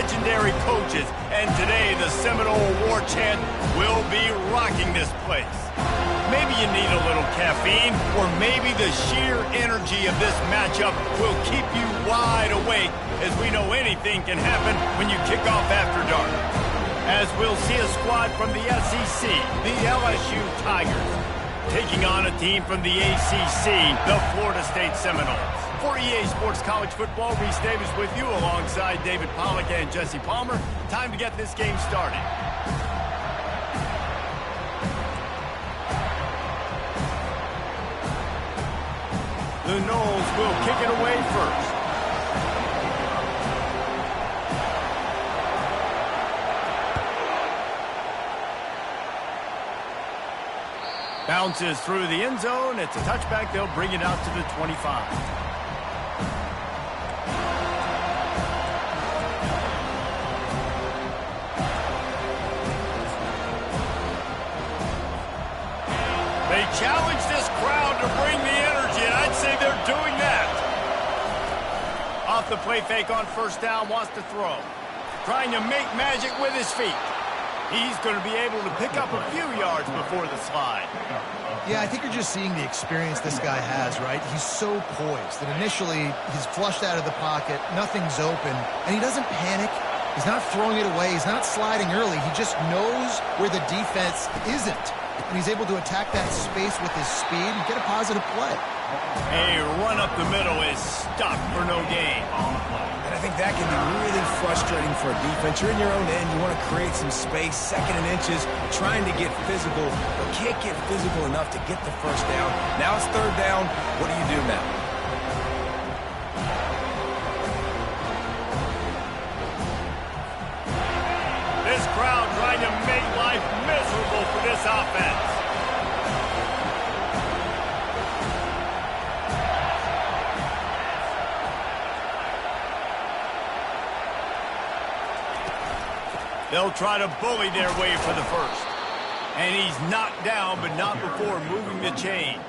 legendary coaches, and today the Seminole War chant will be rocking this place. Maybe you need a little caffeine, or maybe the sheer energy of this matchup will keep you wide awake, as we know anything can happen when you kick off after dark. As we'll see a squad from the SEC, the LSU Tigers, taking on a team from the ACC, the Florida State Seminoles. For EA Sports College Football, Reese Davis with you alongside David Pollack and Jesse Palmer. Time to get this game started. The Noles will kick it away first. Bounces through the end zone. It's a touchback. They'll bring it out to the 25. They challenge this crowd to bring the energy, and I'd say they're doing that. Off the play fake on first down, wants to throw. Trying to make magic with his feet. He's going to be able to pick up a few yards before the slide. Yeah, I think you're just seeing the experience this guy has, right? He's so poised that initially he's flushed out of the pocket, nothing's open, and he doesn't panic. He's not throwing it away. He's not sliding early. He just knows where the defense isn't, and he's able to attack that space with his speed and get a positive play. A run up the middle is stopped for no gain. And I think that can be really frustrating for a defense. You're in your own end. You want to create some space, second and inches, trying to get physical, but can't get physical enough to get the first down. Now it's third down. What do you do now? This crowd trying to make life miserable for this offense. They'll try to bully their way for the first. And he's knocked down, but not before moving the chains.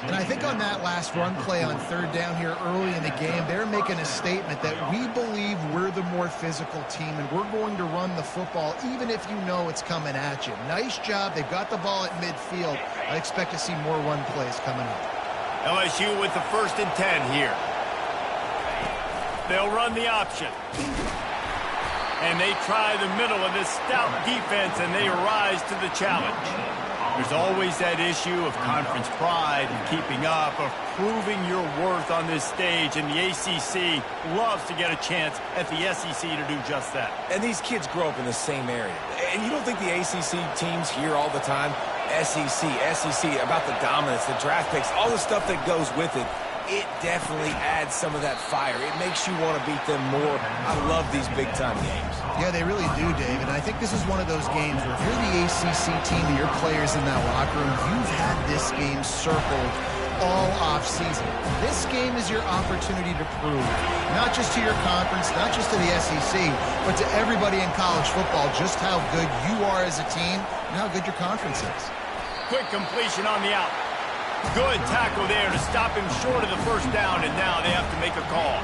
And I think on that last run play on third down here early in the game, they're making a statement that we believe we're the more physical team and we're going to run the football even if you know it's coming at you. Nice job. They've got the ball at midfield. I expect to see more run plays coming up. LSU with the 1st and 10 here. They'll run the option. And they try the middle of this stout defense, and they rise to the challenge. There's always that issue of conference pride and keeping up, of proving your worth on this stage, and the ACC loves to get a chance at the SEC to do just that. And these kids grow up in the same area. And you don't think the ACC teams hear all the time, SEC, about the dominance, the draft picks, all the stuff that goes with it. It definitely adds some of that fire. It makes you want to beat them more. I love these big-time games. Yeah, they really do, David. I think this is one of those games where if you're the ACC team and your players in that locker room, you've had this game circled all off-season. This game is your opportunity to prove, not just to your conference, not just to the SEC, but to everybody in college football, just how good you are as a team and how good your conference is. Quick completion on the out. Good tackle there to stop him short of the first down, and now they have to make a call.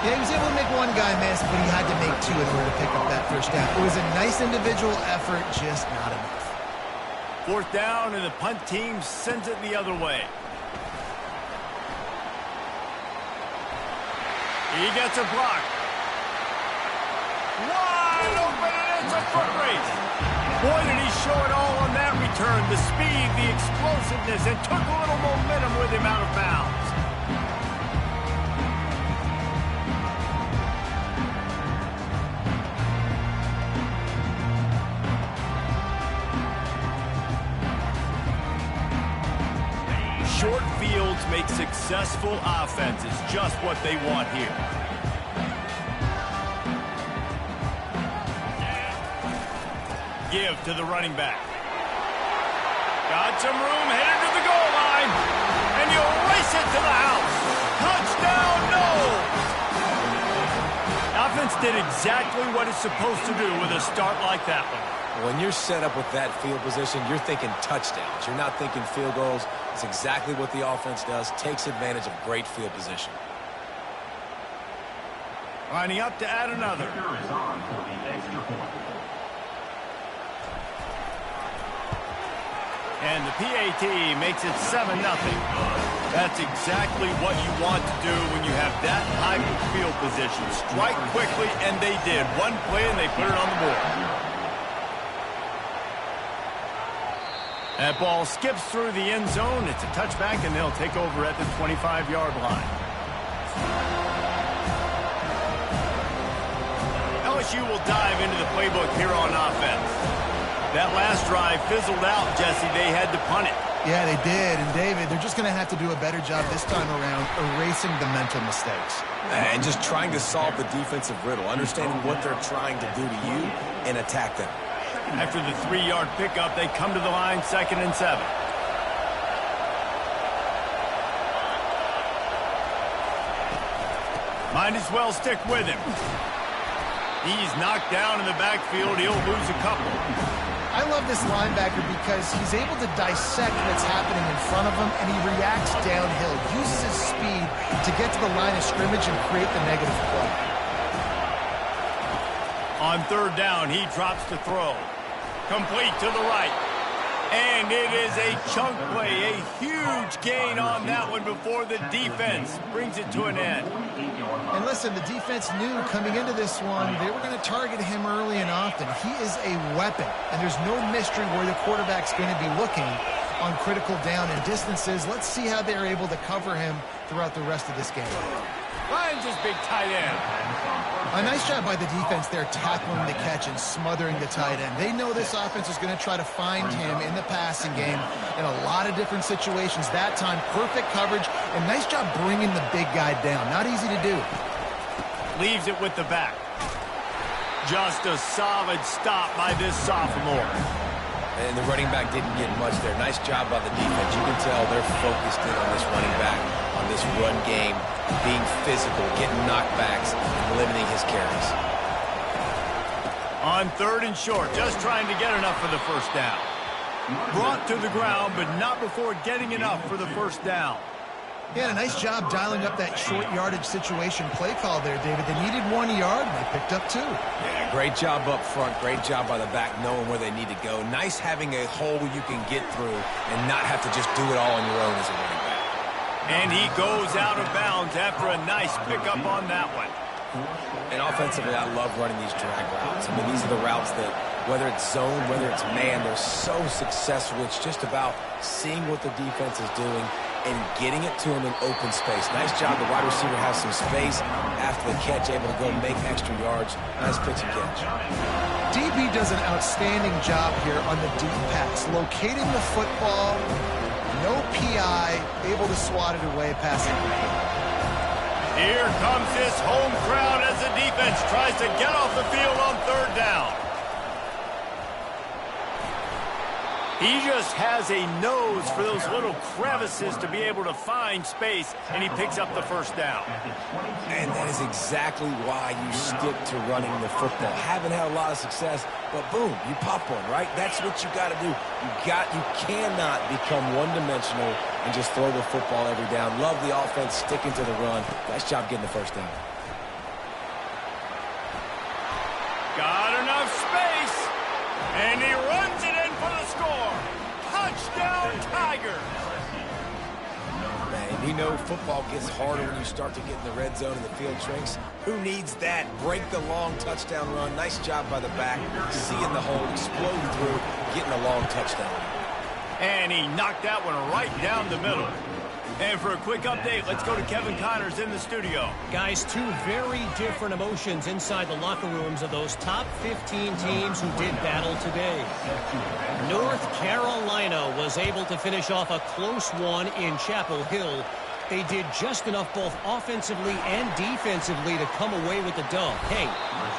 Yeah, he was able to make one guy miss, but he had to make two in order to pick up that first down. It was a nice individual effort, just not enough. 4th down, and the punt team sends it the other way. He gets a block. Wide open, and it's a foot race. Boy, did he show it all on that return. The speed, the explosiveness, and took a little momentum with him out of bounds. Short fields make successful offenses just what they want here. Give to the running back. Got some room, headed to the goal line. And you race it to the house. Touchdown, no! Offense did exactly what it's supposed to do with a start like that one. When you're set up with that field position, you're thinking touchdowns. You're not thinking field goals. It's exactly what the offense does. Takes advantage of great field position. Lining up to add another. And the PAT makes it 7-0. That's exactly what you want to do when you have that type of field position. Strike quickly, and they did. One play, and they put it on the board. That ball skips through the end zone. It's a touchback, and they'll take over at the 25-yard line. LSU will dive into the playbook here on offense. That last drive fizzled out, Jesse. They had to punt it. Yeah, they did. And, David, they're just going to have to do a better job this time around erasing the mental mistakes. And just trying to solve the defensive riddle, understanding what they're trying to do to you and attack them. After the 3-yard pickup, they come to the line, 2nd and 7. Might as well stick with him. He's knocked down in the backfield. He'll lose a couple. I love this linebacker because he's able to dissect what's happening in front of him, and he reacts downhill, uses his speed to get to the line of scrimmage and create the negative play. On 3rd down, he drops to throw. Complete to the right. And it is a chunk play, a huge gain on that one before the defense brings it to an end. And listen, the defense knew coming into this one they were going to target him early and often. He is a weapon, and there's no mystery where the quarterback's going to be looking on critical down and distances. Let's see how they're able to cover him throughout the rest of this game. Finds his big tight end. A nice job by the defense there tackling the catch and smothering the tight end. They know this offense is going to try to find him in the passing game in a lot of different situations. That time, perfect coverage, and nice job bringing the big guy down. Not easy to do. Leaves it with the back. Just a solid stop by this sophomore. And the running back didn't get much there. Nice job by the defense. You can tell they're focused in on this running back, on this run game, being physical, getting knockbacks, and limiting his carries. On 3rd and short, just trying to get enough for the first down. Brought to the ground, but not before getting enough for the first down. Yeah, a nice job dialing up that short yardage situation play call there, David. They needed 1 yard, and they picked up 2. Yeah, great job up front. Great job by the back knowing where they need to go. Nice having a hole you can get through and not have to just do it all on your own as a running back. And he goes out of bounds after a nice pickup on that one. And offensively, I love running these drag routes. I mean, these are the routes that, whether it's zone, whether it's man, they're so successful. It's just about seeing what the defense is doing and getting it to him in open space. Nice job. The wide receiver has some space after the catch, able to go make extra yards. Nice pitch and catch. DB does an outstanding job here on the deep pass, locating the football, no PI, able to swat it away, passing. Here comes this home crowd as the defense tries to get off the field on 3rd down. He just has a nose for those little crevices to be able to find space, and he picks up the first down. And that is exactly why you stick to running the football. Haven't had a lot of success, but boom, you pop one, right? That's what you got to do. You cannot become one-dimensional and just throw the football every down. Love the offense, sticking to the run. Nice job getting the first down. Got enough space, and he runs it in for the score. Touchdown, Tigers. Man, we know football gets harder when you start to get in the red zone and the field shrinks. Who needs that? Break the long touchdown run. Nice job by the back. Seeing the hole, exploding through, getting a long touchdown. And he knocked that one right down the middle. And for a quick update, let's go to Kevin Connors in the studio. Guys, 2 very different emotions inside the locker rooms of those top 15 teams who did battle today. North Carolina was able to finish off a close one in Chapel Hill. They did just enough both offensively and defensively to come away with the dub. Hey,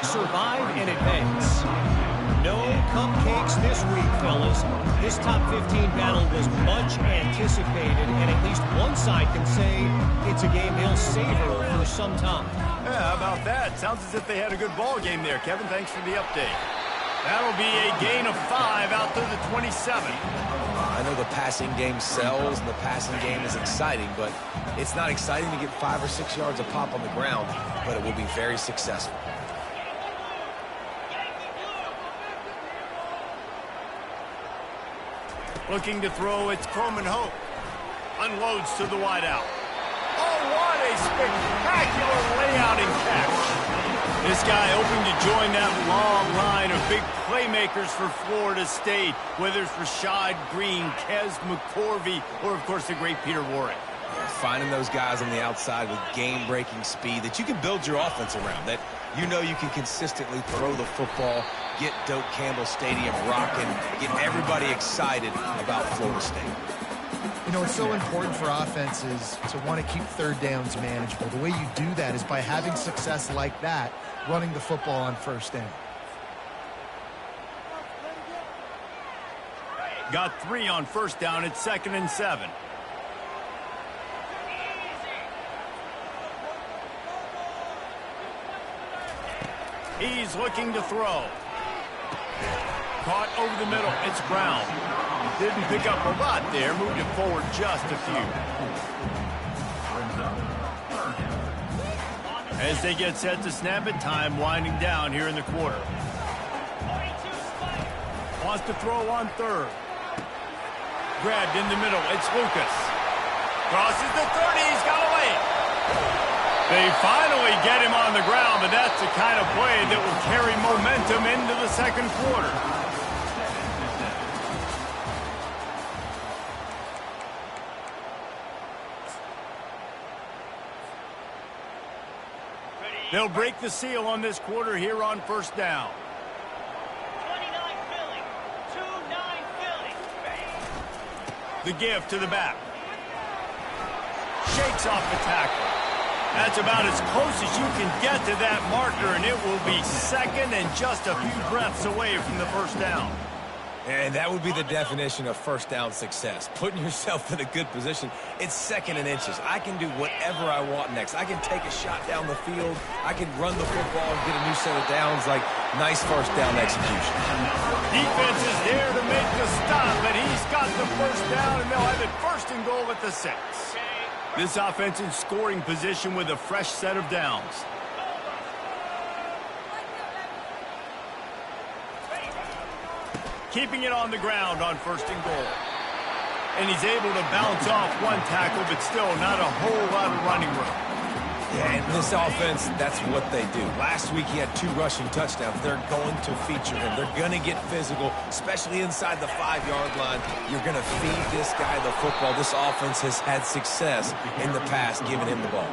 survive and advance. No cupcakes this week, fellas. This top 15 battle was much anticipated, and at least one side can say it's a game they'll savor for some time. Yeah, how about that? Sounds as if they had a good ball game there. Kevin, thanks for the update. That'll be a gain of 5 out to the 27. I know the passing game sells and the passing game is exciting, but it's not exciting to get 5 or 6 yards a pop on the ground, but it will be very successful. Looking to throw, it's Coleman Hope. Unloads to the wideout. Oh, what a spectacular layout and catch. This guy hoping to join that long line of big playmakers for Florida State, whether it's Rashad Green, Kez McCorvey, or, of course, the great Peter Warrick. Finding those guys on the outside with game-breaking speed that you can build your offense around, that you know you can consistently throw the football, get Doak Campbell Stadium rocking, get everybody excited about Florida State. You know, it's so important for offenses to want to keep third downs manageable. The way you do that is by having success like that, running the football on first down. Got 3 on first down. It's 2nd and 7. He's looking to throw. Caught over the middle. It's Brown. Didn't pick up a lot there. Moved it forward just a few. As they get set to snap it, time winding down here in the quarter. Wants to throw on 3rd. Grabbed in the middle. It's Lucas. Crosses the 30. He's got away. They finally get him on the ground, but that's the kind of play that will carry momentum into the second quarter. They'll break the seal on this quarter here on first down. 29 Philly. 2-9 Philly. The give to the back. Shakes off the tackle. That's about as close as you can get to that marker, and it will be 2nd and just a few breaths away from the first down. And that would be the definition of first down success. Putting yourself in a good position. It's 2nd and inches. I can do whatever I want next. I can take a shot down the field. I can run the football and get a new set of downs. Like, nice first down execution. Defense is there to make the stop, but he's got the first down, and they'll have it 1st and goal at the 6. This offense in scoring position with a fresh set of downs. Keeping it on the ground on 1st and goal. And he's able to bounce off one tackle, but still not a whole lot of running room. Yeah, and this offense, that's what they do. Last week he had 2 rushing touchdowns. They're going to feature him. They're going to get physical, especially inside the 5-yard line. You're going to feed this guy the football. This offense has had success in the past giving him the ball.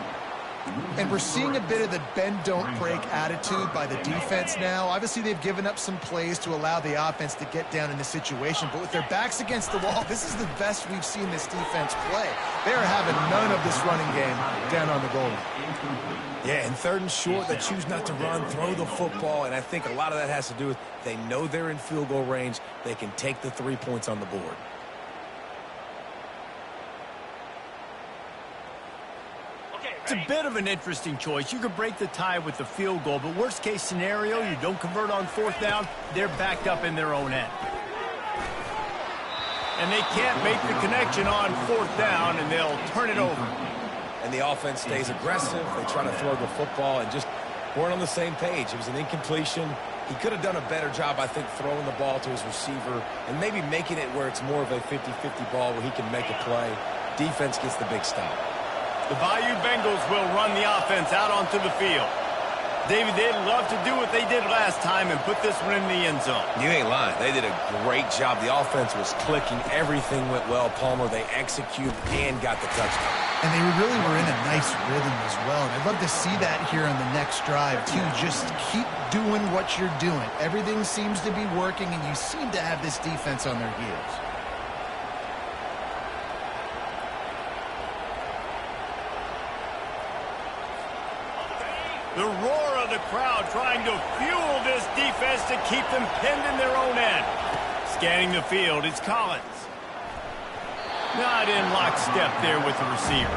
And we're seeing a bit of the bend-don't-break attitude by the defense now. Obviously, they've given up some plays to allow the offense to get down in the situation. But with their backs against the wall, this is the best we've seen this defense play. They are having none of this running game down on the goal line. Yeah, and 3rd and short, they choose not to run, throw the football. And I think a lot of that has to do with they know they're in field goal range. They can take the 3 points on the board. It's a bit of an interesting choice. You could break the tie with the field goal, but worst case scenario, you don't convert on 4th down, they're backed up in their own end. And they can't make the connection on 4th down, and they'll turn it over. And the offense stays aggressive. They try to throw the football and just weren't on the same page. It was an incompletion. He could have done a better job, I think, throwing the ball to his receiver and maybe making it where it's more of a 50-50 ball where he can make a play. Defense gets the big stop. The Bayou Bengals will run the offense out onto the field. David, they'd love to do what they did last time and put this one in the end zone. You ain't lying. They did a great job. The offense was clicking. Everything went well. Palmer, they executed and got the touchdown. And they really were in a nice rhythm as well. And I'd love to see that here on the next drive, too. Just keep doing what you're doing. Everything seems to be working, and you seem to have this defense on their heels. The roar of the crowd trying to fuel this defense to keep them pinned in their own end. Scanning the field, it's Collins. Not in lockstep there with the receiver.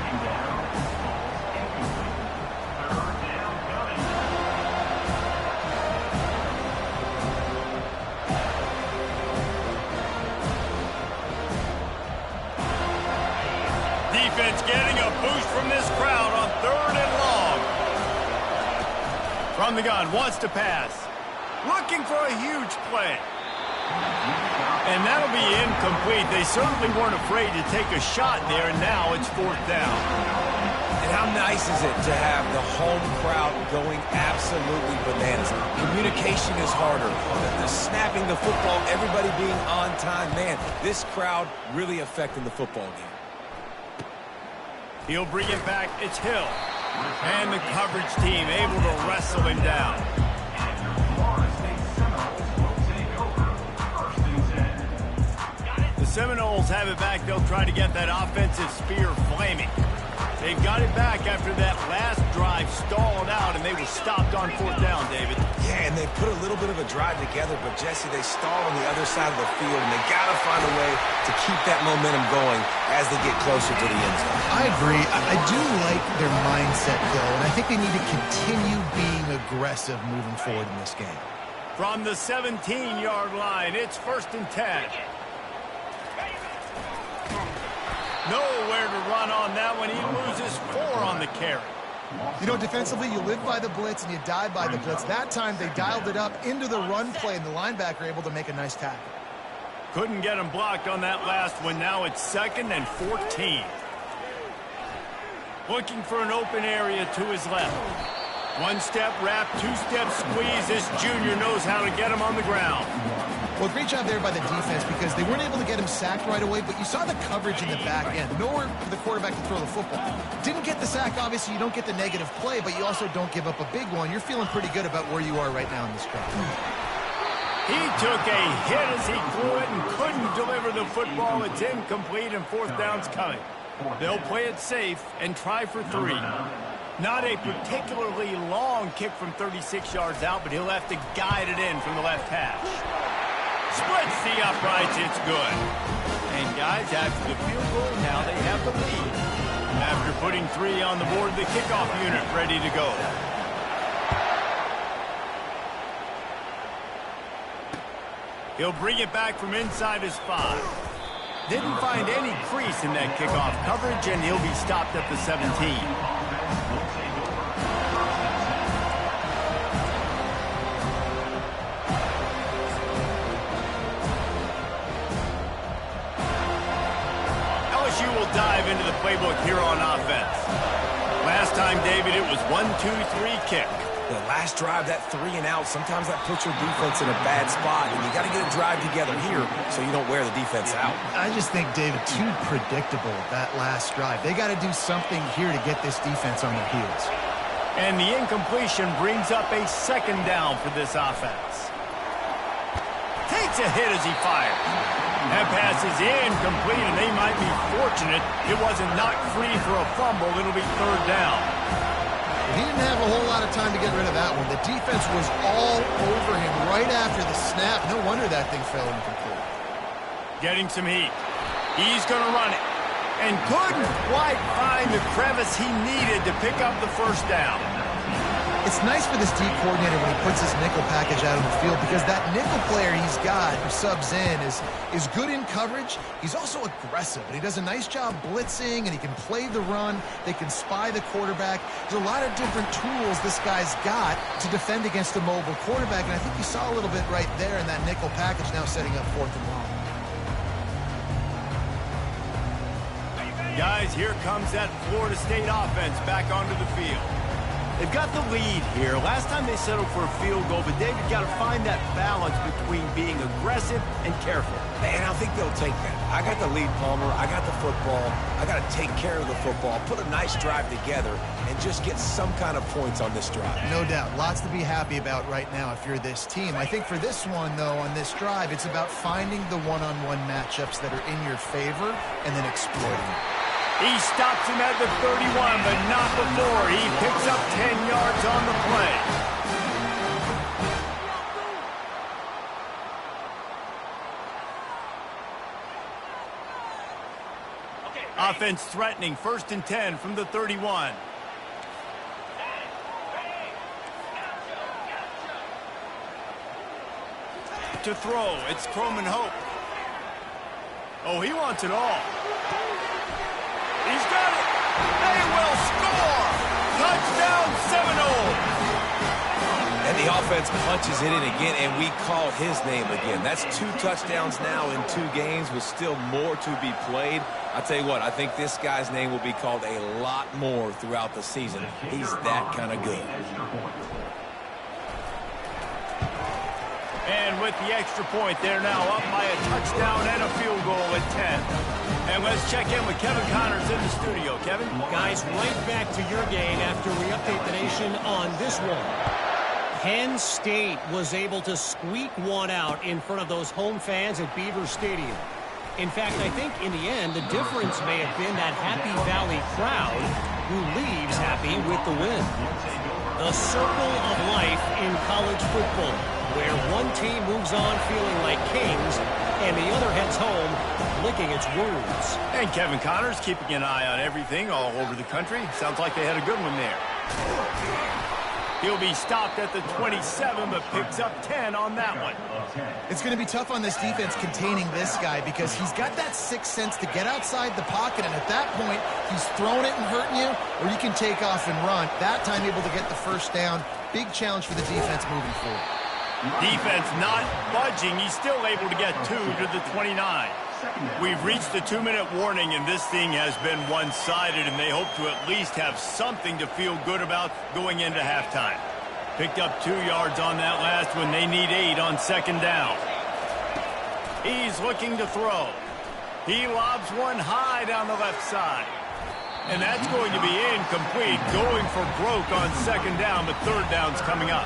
From the gun, wants to pass. Looking for a huge play. And that'll be incomplete. They certainly weren't afraid to take a shot there, and now it's 4th down. And how nice is it to have the home crowd going absolutely bananas? Communication is harder. The snapping the football, everybody being on time. Man, this crowd really affecting the football game. He'll bring it back. It's Hill. And the coverage team able to wrestle him down. The Seminoles have it back. They'll try to get that offensive spear flaming. They got it back after that last drive stalled out, and they were stopped on 4th down, David. Yeah, and they put a little bit of a drive together, but, Jesse, they stalled on the other side of the field, and they got to find a way to keep that momentum going as they get closer to the end zone. I agree. I do like their mindset, though, and I think they need to continue being aggressive moving forward in this game. From the 17-yard line, it's 1st and 10. Nowhere to run on that one. He loses 4 on the carry. You know, defensively, you live by the blitz and you die by the blitz. That time, they dialed it up into the run play, and the linebacker able to make a nice tackle. Couldn't get him blocked on that last one. Now it's 2nd and 14. Looking for an open area to his left. 1-step wrap, 2-step squeeze. This junior knows how to get him on the ground. Well, great job there by the defense because they weren't able to get him sacked right away, but you saw the coverage in the back end. Nowhere for the quarterback to throw the football. Didn't get the sack, obviously. You don't get the negative play, but you also don't give up a big one. You're feeling pretty good about where you are right now in this drive. He took a hit as he threw it and couldn't deliver the football. It's incomplete, and 4th down's coming. They'll play it safe and try for 3. Not a particularly long kick from 36 yards out, but he'll have to guide it in from the left hash. Splits the uprights, it's good. And guys, after the field goal, now they have the lead. After putting 3 on the board, the kickoff unit ready to go. He'll bring it back from inside his 5. Didn't find any crease in that kickoff coverage, and he'll be stopped at the 17. LSU will dive into the playbook here on offense. Last time, David, it was 1-2-3 kick. The last drive, that 3 and out, sometimes that puts your defense in a bad spot, and you got to get a drive together here so you don't wear the defense out. I just think, David, too predictable that last drive. They got to do something here to get this defense on their heels. And the incompletion brings up a 2nd down for this offense. Takes a hit as he fires. That pass is incomplete, and they might be fortunate it wasn't knocked free for a fumble. It'll be 3rd down. He didn't have a whole lot of time to get rid of that one. The defense was all over him right after the snap. No wonder that thing fell incomplete. Getting some heat. He's going to run it. And couldn't quite find the crevice he needed to pick up the 1st down. It's nice for this D coordinator when he puts his nickel package out on the field because that nickel player he's got who subs in is good in coverage. He's also aggressive, and he does a nice job blitzing, and he can play the run. They can spy the quarterback. There's a lot of different tools this guy's got to defend against a mobile quarterback, and I think you saw a little bit right there in that nickel package now setting up 4th and long. Guys, here comes that Florida State offense back onto the field. They've got the lead here. Last time they settled for a field goal, but David got to find that balance between being aggressive and careful. And I think they'll take that. I got the lead, Palmer. I got the football. I got to take care of the football, put a nice drive together, and just get some kind of points on this drive. No doubt. Lots to be happy about right now if you're this team. I think for this one, though, on this drive, it's about finding the one-on-one matchups that are in your favor and then exploiting it. He stops him at the 31, but not before. He picks up 10 yards on the play. Offense threatening, 1st and 10 from the 31. To throw, it's Croman Hope. Oh, he wants it all. He's got it. They will score. Touchdown, Seminoles. And the offense punches it in again, and we call his name again. That's 2 touchdowns now in 2 games with still more to be played. I'll tell you what, I think this guy's name will be called a lot more throughout the season. He's that kind of good. And with the extra point, they're now up by a touchdown and a field goal at 10. And let's check in with Kevin Connors in the studio. Kevin? Guys, right back to your game after we update the nation on this one. Penn State was able to squeak one out in front of those home fans at Beaver Stadium. In fact, I think in the end, the difference may have been that Happy Valley crowd who leaves happy with the win. The circle of life in college football, where one team moves on feeling like kings and the other heads home licking its wounds. And Kevin Connors keeping an eye on everything all over the country. Sounds like they had a good one there. He'll be stopped at the 27, but picks up 10 on that one. It's going to be tough on this defense containing this guy because he's got that sixth sense to get outside the pocket, and at that point, he's throwing it and hurting you, or you can take off and run. That time able to get the first down. Big challenge for the defense moving forward. Defense not budging. He's still able to get 2 to the 29. We've reached the 2-minute warning, and this thing has been one-sided, and they hope to at least have something to feel good about going into halftime. Picked up 2 yards on that last one. They need 8 on second down. He's looking to throw. He lobs one high down the left side. And that's going to be incomplete, going for broke on second down, but third down's coming up.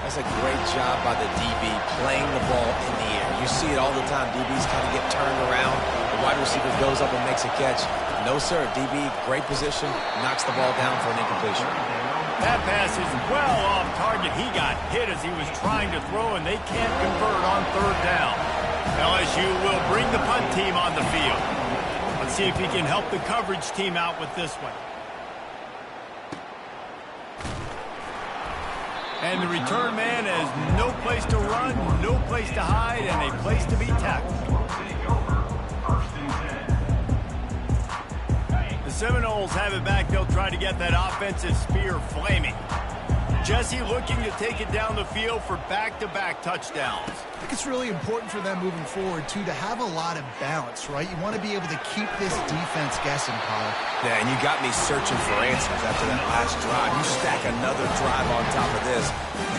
That's a great job by the DB playing the ball in the air. You see it all the time. DBs kind of get turned around. The wide receiver goes up and makes a catch. No, sir. DB, great position, knocks the ball down for an incompletion. That pass is well off target. He got hit as he was trying to throw, and they can't convert on third down. LSU will bring the punt team on the field. Let's see if he can help the coverage team out with this one. And the return man has no place to run, no place to hide, and a place to be tackled. The Seminoles have it back. They'll try to get that offensive spear flaming. Jesse looking to take it down the field for back-to-back touchdowns. I think it's really important for them moving forward, too, to have a lot of balance, right? You want to be able to keep this defense guessing, Kyle. Yeah, and you got me searching for answers after that last drive. You stack another drive on top of this,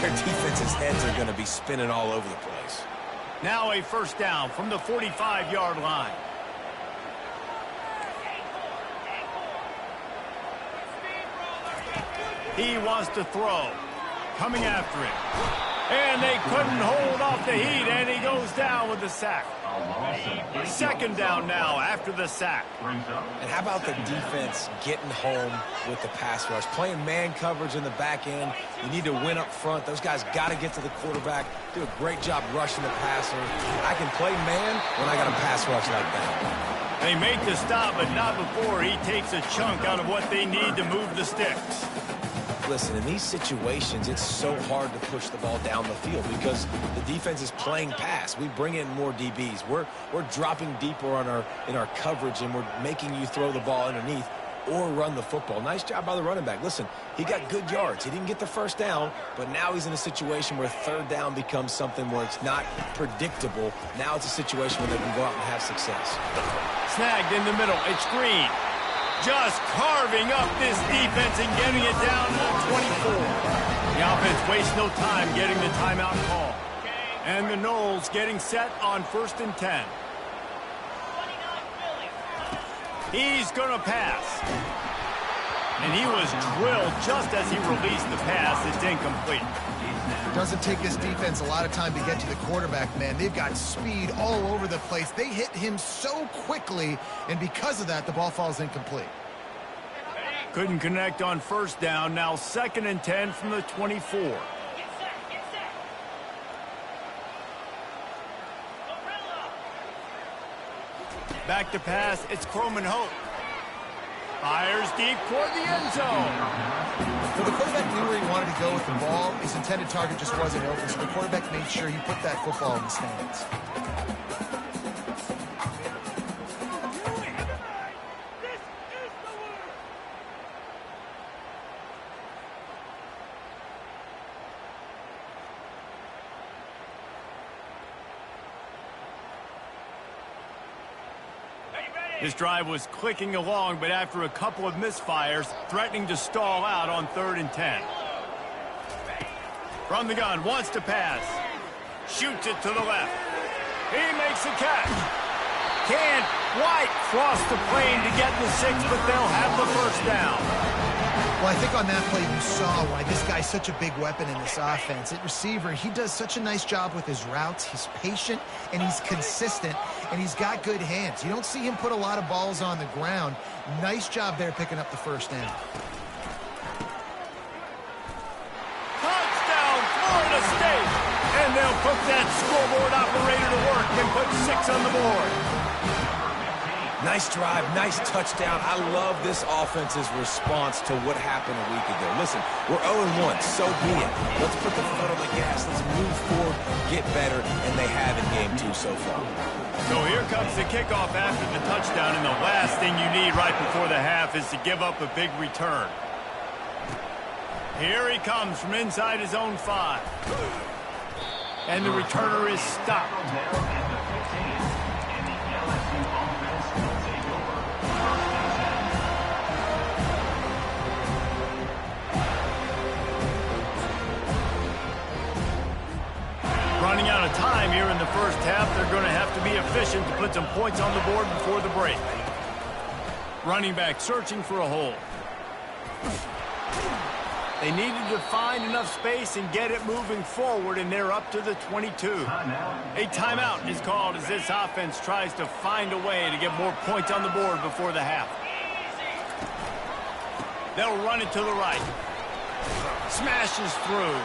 their defense's heads are going to be spinning all over the place. Now a first down from the 45-yard line. He wants to throw. Coming after it. And they couldn't hold off the heat, and he goes down with the sack. Second down now after the sack. And how about the defense getting home with the pass rush? Playing man coverage in the back end. You need to win up front. Those guys got to get to the quarterback. Do a great job rushing the passer. I can play man when I got a pass rush like that. They make the stop, but not before he takes a chunk out of what they need to move the sticks. Listen, in these situations, it's so hard to push the ball down the field because the defense is playing pass. We bring in more DBs. We're dropping deeper in our coverage, and we're making you throw the ball underneath or run the football. Nice job by the running back. Listen, he got good yards. He didn't get the first down, but now he's in a situation where third down becomes something where it's not predictable. Now it's a situation where they can go out and have success. Snagged in the middle. It's Green. Just carving up this defense and getting it down to the 24. The offense wastes no time getting the timeout call. And the Noles getting set on 1st and 10. He's going to pass. And he was drilled just as he released the pass. It's incomplete. It doesn't take this defense a lot of time to get to the quarterback, man. They've got speed all over the place. They hit him so quickly, and because of that, the ball falls incomplete. Couldn't connect on first down. Now 2nd and 10 from the 24. Back to pass. It's Croman Hope. Fires deep toward the end zone. So the quarterback knew where he wanted to go with the ball. His intended target just wasn't open, so the quarterback made sure he put that football in the stands. This drive was clicking along, but after a couple of misfires, threatening to stall out on 3rd and 10. From the gun, wants to pass. Shoots it to the left. He makes a catch. Can't quite cross the plane to get the 6, but they'll have the first down. Well, I think on that play you saw why this guy's such a big weapon in this offense. At receiver, he does such a nice job with his routes. He's patient, and he's consistent, and he's got good hands. You don't see him put a lot of balls on the ground. Nice job there picking up the first down. Touchdown, Florida State! And they'll put that scoreboard operator to work and put 6 on the board. Nice drive, nice touchdown. I love this offense's response to what happened a week ago. Listen, we're 0-1, so be it. Let's put the foot on the gas. Let's move forward, get better, and they have in game 2 so far. So here comes the kickoff after the touchdown, and the last thing you need right before the half is to give up a big return. Here he comes from inside his own 5. And the returner is stopped. Running out of time here in the first half, they're going to have to be efficient to put some points on the board before the break. Running back searching for a hole. They needed to find enough space and get it moving forward, and they're up to the 22. A timeout is called as this offense tries to find a way to get more points on the board before the half. They'll run it to the right. Smashes through.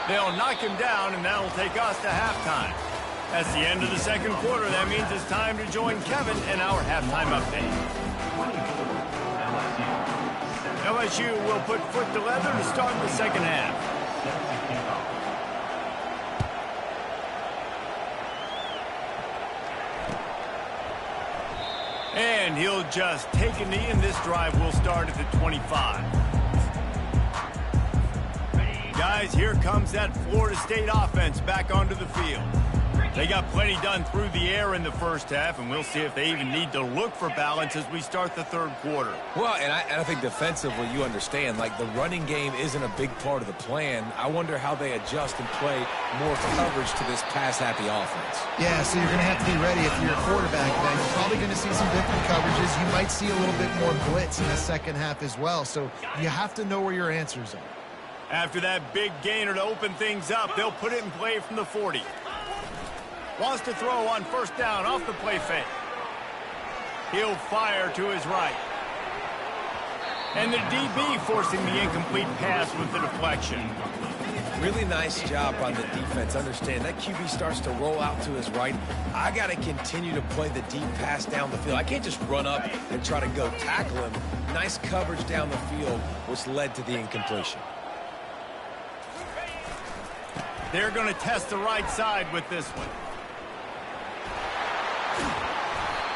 They'll knock him down, and that'll take us to halftime. That's the end of the second quarter. That means it's time to join Kevin in our halftime update. LSU will put foot to leather to start the second half. And he'll just take a knee, and this drive will start at the 25. Guys, here comes that Florida State offense back onto the field. They got plenty done through the air in the first half, and we'll see if they even need to look for balance as we start the third quarter. Well, and I think defensively, you understand, like the running game isn't a big part of the plan. I wonder how they adjust and play more coverage to this pass-happy offense. Yeah, so you're going to have to be ready if you're a quarterback. Then you're probably going to see some different coverages. You might see a little bit more blitz in the second half as well, so you have to know where your answers are. After that big gainer to open things up, they'll put it in play from the 40. Wants to throw on first down off the play fake. He'll fire to his right. And the DB forcing the incomplete pass with the deflection. Really nice job on the defense. Understand, that QB starts to roll out to his right. I got to continue to play the deep pass down the field. I can't just run up and try to go tackle him. Nice coverage down the field, which led to the incompletion. They're going to test the right side with this one.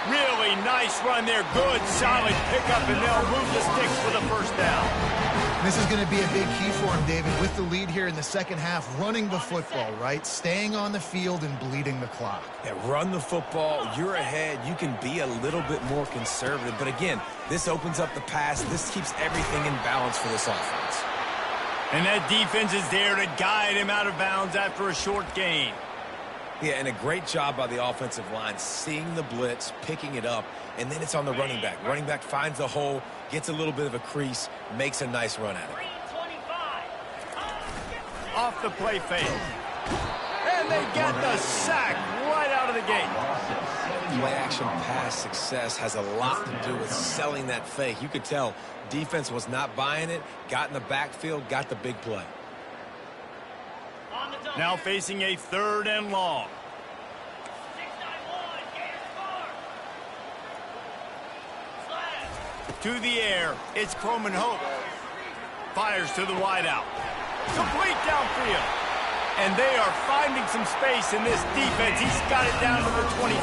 Really nice run there. Good, solid pickup, and they'll move the sticks for the first down. This is going to be a big key for him, David, with the lead here in the second half, running the football, right? Staying on the field and bleeding the clock. Yeah, run the football. You're ahead. You can be a little bit more conservative. But again, this opens up the pass. This keeps everything in balance for this offense. And that defense is there to guide him out of bounds after a short gain. Yeah, and a great job by the offensive line, seeing the blitz, picking it up, and then it's on the running back. Running back finds the hole, gets a little bit of a crease, makes a nice run at it. Off the play fake. And they get the sack right out of the gate. Play-action pass success has a lot to do with selling that fake. You could tell defense was not buying it, got in the backfield, got the big play. Now facing a 3rd and long. To the air, it's Croman Hope. Fires to the wideout. Complete downfield. And they are finding some space in this defense. He's got it down to the 25.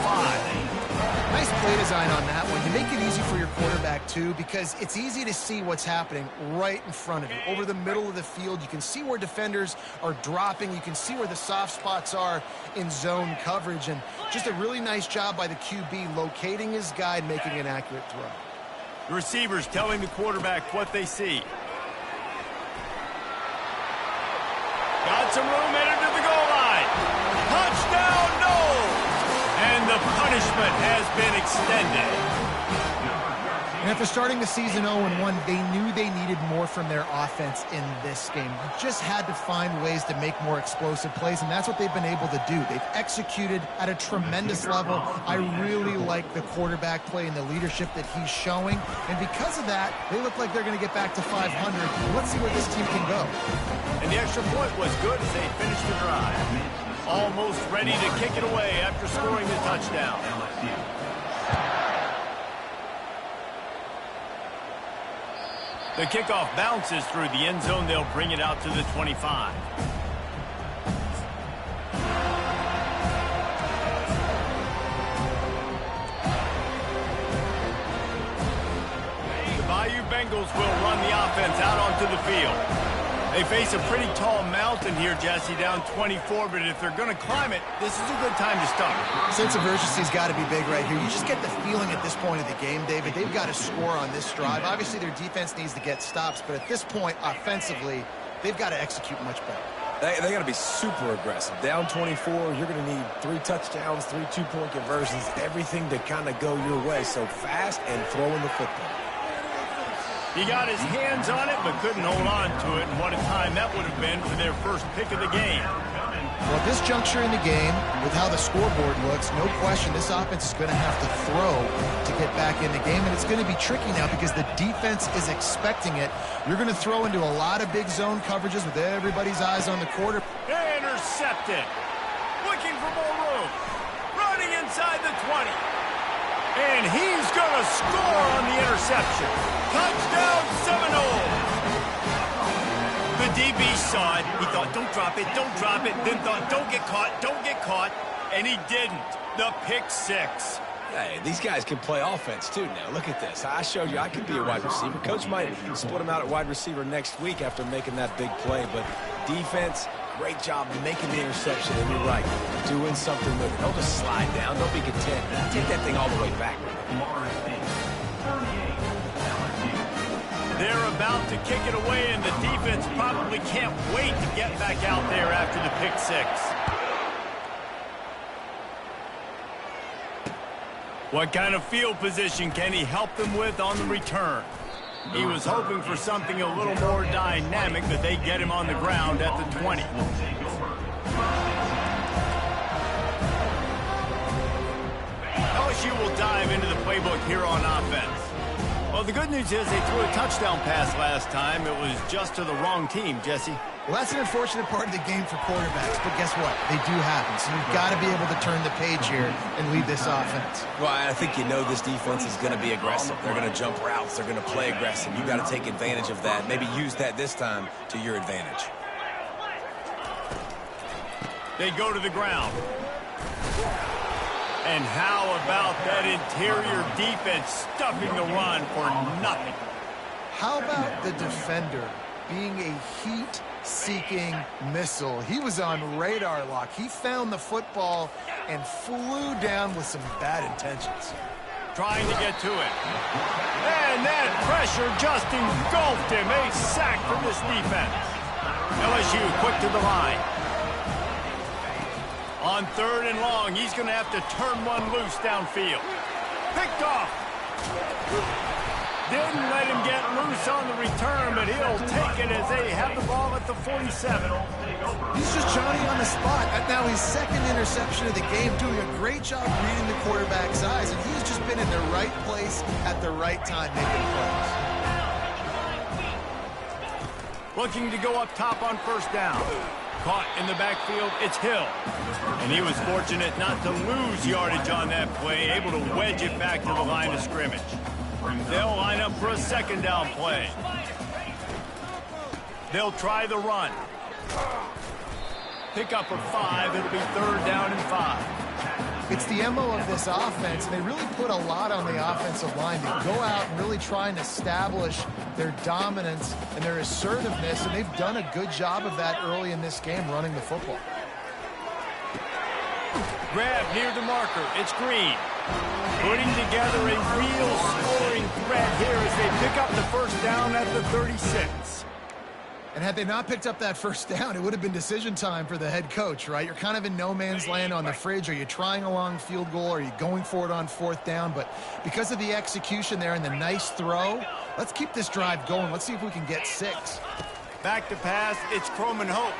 Nice play design on that one. You make it easy for your quarterback, too, because it's easy to see what's happening right in front of you. Over the middle of the field, you can see where defenders are dropping. You can see where the soft spots are in zone coverage. And just a really nice job by the QB locating his guy and making an accurate throw. The receivers telling the quarterback what they see. Got some room, headed to the goal line. Touchdown, no! And the punishment has been extended. And after starting the season 0-1, they knew they needed more from their offense in this game. You just had to find ways to make more explosive plays, and that's what they've been able to do. They've executed at a tremendous level. I really like the quarterback play and the leadership that he's showing. And because of that, they look like they're going to get back to 500. Let's see where this team can go. And the extra point was good as they finished the drive. Almost ready to kick it away after scoring the touchdown. The kickoff bounces through the end zone. They'll bring it out to the 25. The Bayou Bengals will run the offense out onto the field. They face a pretty tall mountain here, Jesse, down 24, but if they're going to climb it, this is a good time to start. Sense of urgency's got to be big right here. You just get the feeling at this point of the game, David, they've got to score on this drive. Obviously, their defense needs to get stops, but at this point, offensively, they've got to execute much better. They got to be super aggressive. Down 24, you're going to need 3 touchdowns, 3 two-point conversions, everything to kind of go your way. So fast and throwing the football. He got his hands on it, but couldn't hold on to it. And what a time that would have been for their first pick of the game. Well, at this juncture in the game, with how the scoreboard looks, no question this offense is going to have to throw to get back in the game. And it's going to be tricky now because the defense is expecting it. You're going to throw into a lot of big zone coverages with everybody's eyes on the quarter. Intercepted. Looking for more room. Running inside the 20. And he's going to score on the interception. Touchdown, Seminole. The DB saw it. He thought, don't drop it, don't drop it. Then thought, don't get caught. And he didn't. The pick 6. Hey, these guys can play offense, too, now. Look at this. I showed you I could be a wide receiver. Coach might split him out at wide receiver next week after making that big play. But defense, great job making the interception. And you're right, doing something with it. Don't just slide down. Don't be content. Take that thing all the way back. They're about to kick it away, and the defense probably can't wait to get back out there after the pick 6. What kind of field position can he help them with on the return? He was hoping for something a little more dynamic, but they get him on the ground at the 20. LSU will dive into the playbook here on offense. Well, the good news is they threw a touchdown pass last time. It was just to the wrong team, Jesse. Well, that's an unfortunate part of the game for quarterbacks, but guess what? They do happen, so you've got to be able to turn the page here and lead this offense. Well, I think you know this defense is going to be aggressive. They're going to jump routes. They're going to play aggressive. You've got to take advantage of that. Maybe use that this time to your advantage. They go to the ground. And how about that interior defense stuffing the run for nothing? How about the defender being a heat-seeking missile? He was on radar lock. He found the football and flew down with some bad intentions. Trying to get to it. And that pressure just engulfed him. A sack from this defense. LSU quick to the line. On 3rd and long, he's going to have to turn one loose downfield. Picked off. Didn't let him get loose on the return, but he'll take it as they have the ball at the 47. He's just Johnny on the spot. Now his 2nd interception of the game, doing a great job reading the quarterback's eyes, and he's just been in the right place at the right time making plays. Looking to go up top on 1st down. Caught in the backfield, it's Hill. And he was fortunate not to lose yardage on that play, able to wedge it back to the line of scrimmage. They'll line up for a 2nd down play. They'll try the run. Pick up of 5, it'll be 3rd down and 5. It's the MO of this offense, and they really put a lot on the offensive line to go out and really try and establish their dominance and their assertiveness, and they've done a good job of that early in this game running the football. Grab near the marker. It's Green. Putting together a real scoring threat here as they pick up the first down at the 36. And had they not picked up that first down, it would have been decision time for the head coach, right? You're kind of in no man's land on the fridge. Are you trying a long field goal? Are you going for it on fourth down? But because of the execution there and the nice throw, let's keep this drive going. Let's see if we can get 6. Back to pass. It's Croman Hope.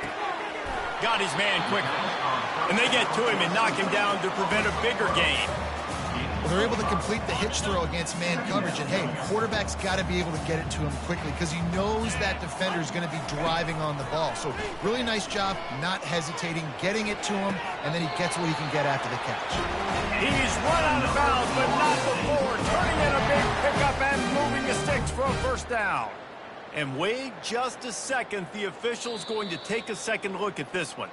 Got his man quicker. And they get to him and knock him down to prevent a bigger gain. Well, they're able to complete the hitch throw against man coverage. And, hey, quarterback's got to be able to get it to him quickly because he knows that defender is going to be driving on the ball. So really nice job not hesitating, getting it to him, and then he gets what he can get after the catch. He's run out of bounds, but not before. Turning in a big pickup and moving the sticks for a first down. And wait just a second. The official's going to take a second look at this one.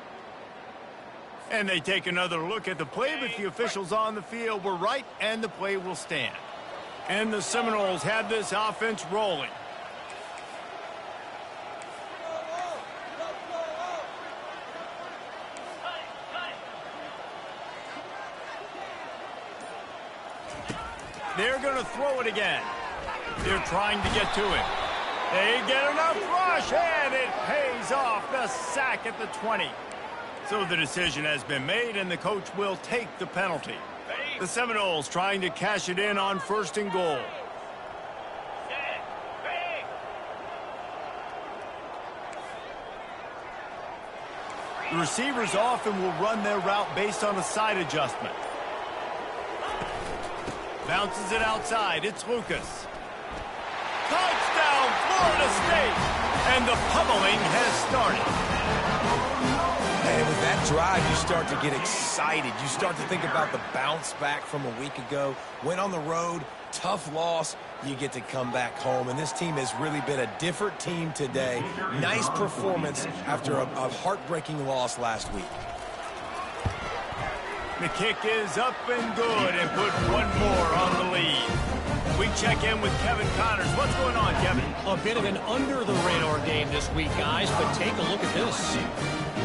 And they take another look at the play, but the officials on the field were right, and the play will stand. And the Seminoles have this offense rolling. They're going to throw it again. They're trying to get to it. They get enough rush, and it pays off. The sack at the 20. So the decision has been made, and the coach will take the penalty. The Seminoles trying to cash it in on 1st and goal. The receivers often will run their route based on a side adjustment. Bounces it outside. It's Lucas. Touchdown, Florida State! And the pummeling has started. And with that drive, you start to get excited. You start to think about the bounce back from a week ago. Went on the road, tough loss. You get to come back home. And this team has really been a different team today. Nice performance after a heartbreaking loss last week. The kick is up and good and put one more on the lead. We check in with Kevin Connors. What's going on, Kevin? A bit of an under-the-radar game this week, guys, but take a look at this.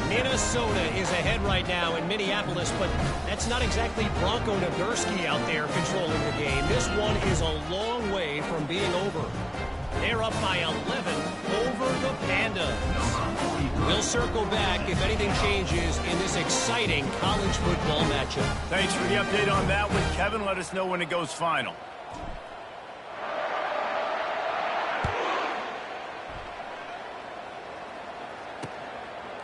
Minnesota is ahead right now in Minneapolis, but that's not exactly Bronco Nagurski out there controlling the game. This one is a long way from being over. They're up by 11 over the Pandas. We'll circle back if anything changes in this exciting college football matchup. Thanks for the update on that with Kevin. Let us know when it goes final.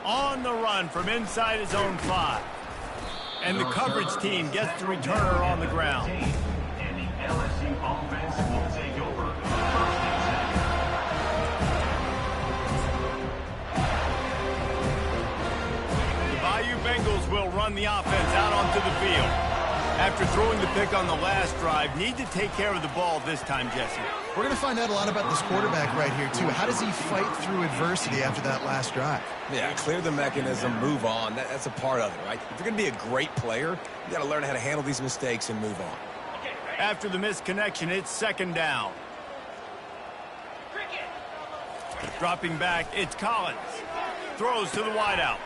On the run from inside his own 5. And the coverage team gets the returner on the ground. And the LSU offense will take over. The Bayou Bengals will run the offense out onto the field. After throwing the pick on the last drive, need to take care of the ball this time, Jesse. We're going to find out a lot about this quarterback right here, too. How does he fight through adversity after that last drive? Yeah, clear the mechanism, move on. That's a part of it, right? If you're going to be a great player, you got to learn how to handle these mistakes and move on. After the missed connection, it's 2nd down. Dropping back, it's Collins. Throws to the wideout.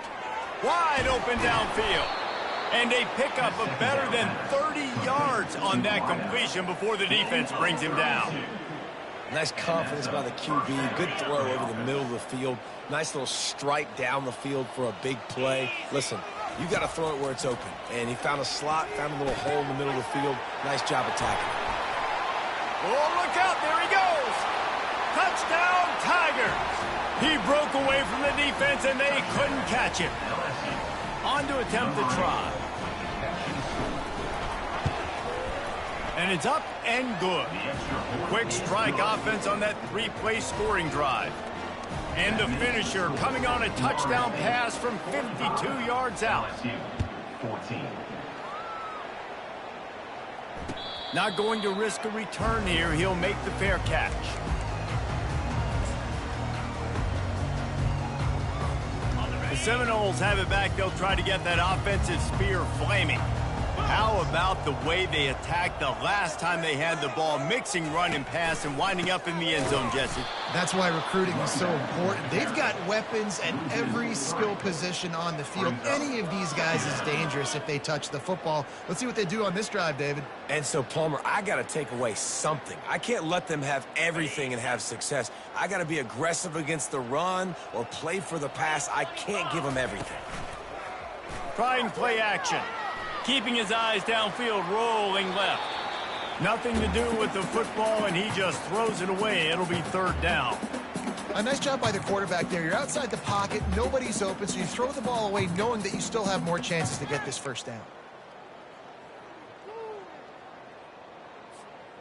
Wide open downfield. And they pick up a better than 30 yards on that completion before the defense brings him down. Nice confidence by the QB. Good throw over the middle of the field. Nice little strike down the field for a big play. Listen, you got to throw it where it's open. And he found a slot, found a little hole in the middle of the field. Nice job attacking. Oh, look out. There he goes. Touchdown, Tigers. He broke away from the defense, and they couldn't catch him. On to attempt the try. And it's up and good. Quick strike offense on that 3-play scoring drive. And the finisher coming on a touchdown pass from 52 yards out. 14. Not going to risk a return here. He'll make the fair catch. The Seminoles have it back. They'll try to get that offensive spear flaming. How about the way they attacked the last time they had the ball, mixing run and pass and winding up in the end zone, Jesse? That's why recruiting is so important. They've got weapons at every skill position on the field. Any of these guys is dangerous if they touch the football. Let's see what they do on this drive, David. And so, Palmer, I got to take away something. I can't let them have everything and have success. I got to be aggressive against the run or play for the pass. I can't give them everything. Trying play action. Keeping his eyes downfield, rolling left. Nothing to do with the football, and he just throws it away. It'll be third down. A nice job by the quarterback there. You're outside the pocket, nobody's open, so you throw the ball away knowing that you still have more chances to get this first down.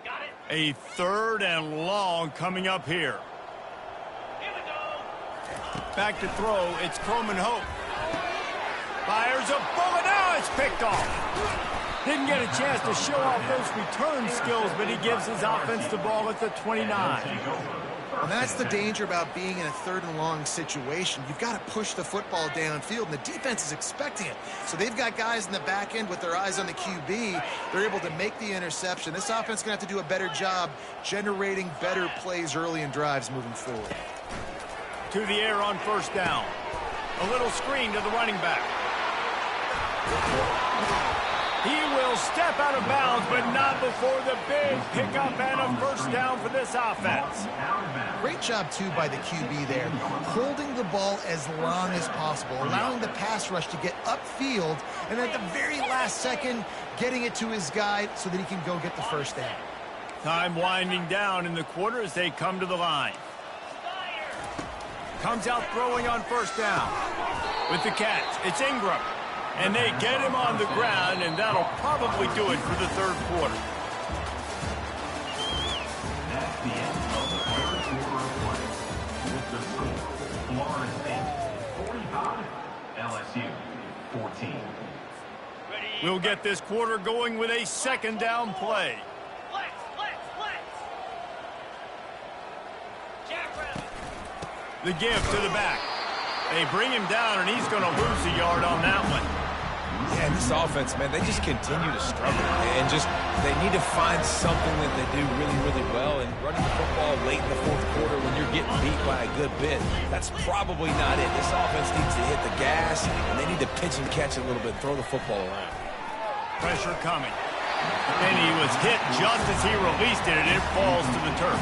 Got it. A third and long coming up here. Here we go. Back to throw, it's Coleman Hope. Fires a bullet, now it's picked off. Didn't get a chance to show off those return skills, but he gives his offense the ball at the 29. And that's the danger about being in a third and long situation. You've got to push the football downfield, and the defense is expecting it. So they've got guys in the back end with their eyes on the QB. They're able to make the interception. This offense is going to have to do a better job generating better plays early in drives moving forward. To the air on first down. A little screen to the running back. He will step out of bounds, but not before the big pickup and a first down for this offense. Great job, too, by the QB there. Holding the ball as long as possible, allowing the pass rush to get upfield, and at the very last second, getting it to his guy so that he can go get the first down. Time winding down in the quarter as they come to the line. Comes out throwing on first down. With the catch, it's Ingram. And they get him on the ground, and that'll probably do it for the third quarter. That's the end of the third quarter of play. With the score, Florida State 45, LSU 14. Ready. We'll get this quarter going with a second down play. Flex. Jackrabbit. The give to the back. They bring him down, and he's going to lose a yard on that one. Yeah, this offense, man, they just continue to struggle. And they need to find something that they do really, really well. And running the football late in the fourth quarter when you're getting beat by a good bit, that's probably not it. This offense needs to hit the gas, and they need to pitch and catch a little bit, throw the football around. Pressure coming. And he was hit just as he released it, and it falls to the turf.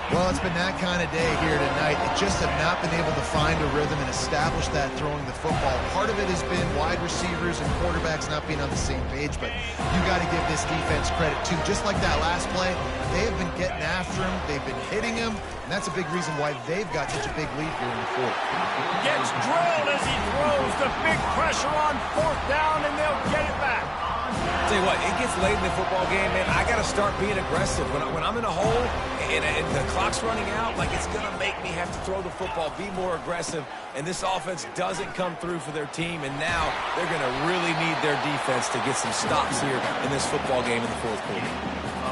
Well, it's been that kind of day here tonight. They just have not been able to find a rhythm and establish that throwing the football. Part of it has been wide receivers and quarterbacks not being on the same page, but you got to give this defense credit, too. Just like that last play, they have been getting after him. They've been hitting him, and that's a big reason why they've got such a big lead here in the fourth. Gets drilled as he throws the big pressure on fourth down, and they'll get it back. Tell you what, it gets late in the football game, man. I got to start being aggressive. When I'm in a hole and the clock's running out, like it's going to make me have to throw the football, be more aggressive. And this offense doesn't come through for their team, and now they're going to really need their defense to get some stops here in this football game in the fourth quarter.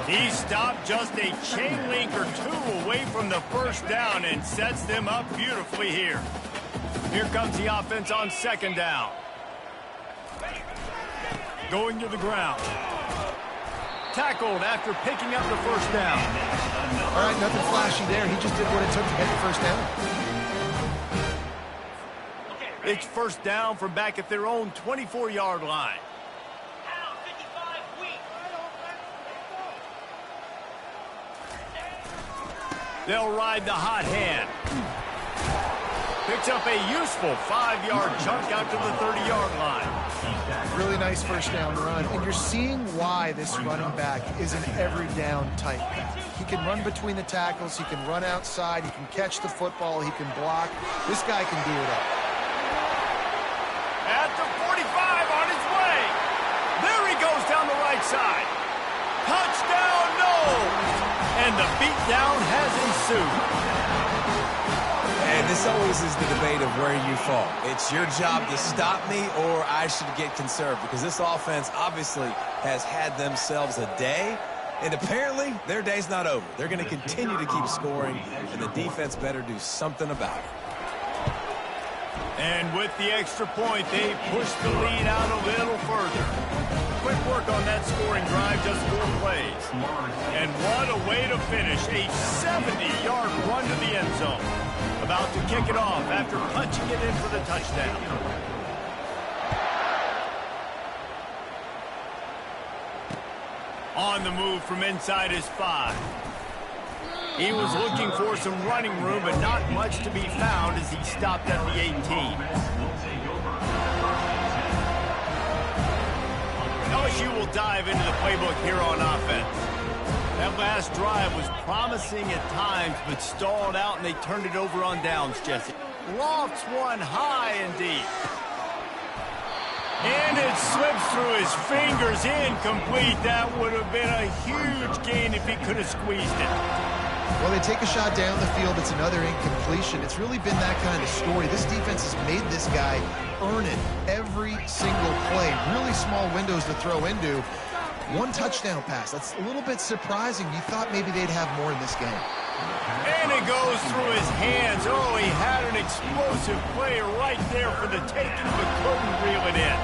He stopped just a chain link or two away from the first down and sets them up beautifully here. Here comes the offense on second down. Going to the ground. Tackled after picking up the first down. All right, nothing flashy there. He just did what it took to get the first down. It's first down from back at their own 24-yard line. Out 55 weak. They'll ride the hot hand. Picks up a useful 5-yard chunk out to the 30-yard line. Really nice first down run, and you're seeing why this running back is an every down type back. He can run between the tackles, he can run outside, he can catch the football, he can block. This guy can do it all. At the 45 on his way. There he goes down the right side. Touchdown, no! And the beatdown has ensued. And this always is the debate of where you fall. It's your job to stop me, or I should get conserved, because this offense obviously has had themselves a day, and apparently their day's not over. They're going to continue to keep scoring, and the defense better do something about it. And with the extra point, they push the lead out a little further. Quick work on that scoring drive, just 4 plays. And what a way to finish, a 70-yard run to the end zone. About to kick it off after punching it in for the touchdown. On the move from inside his 5. He was looking for some running room, but not much to be found as he stopped at the 18. LSU will dive into the playbook here on offense. That last drive was promising at times, but stalled out, and they turned it over on downs, Jesse. Lofts one high and deep. And it slips through his fingers, incomplete. That would have been a huge gain if he could have squeezed it. Well, they take a shot down the field. It's another incompletion. It's really been that kind of story. This defense has made this guy earn it every single play. Really small windows to throw into. 1 touchdown pass. That's a little bit surprising. You thought maybe they'd have more in this game. And it goes through his hands. Oh, he had an explosive play right there for the taking, but couldn't reel it in.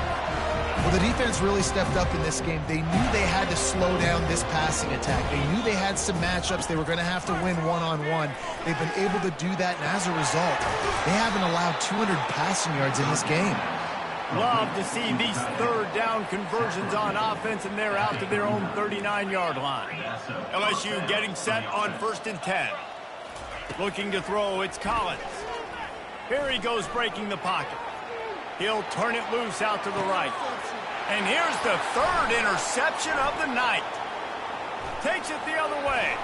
Well, the defense really stepped up in this game. They knew they had to slow down this passing attack. They knew they had some matchups they were going to have to win one-on-one. They've been able to do that, and as a result, they haven't allowed 200 passing yards in this game. Love to see these third down conversions on offense, and they're out to their own 39-yard line. LSU getting set on 1st and 10. Looking to throw, it's Collins. Here he goes breaking the pocket. He'll turn it loose out to the right. And here's the 3rd interception of the night. Takes it the other way.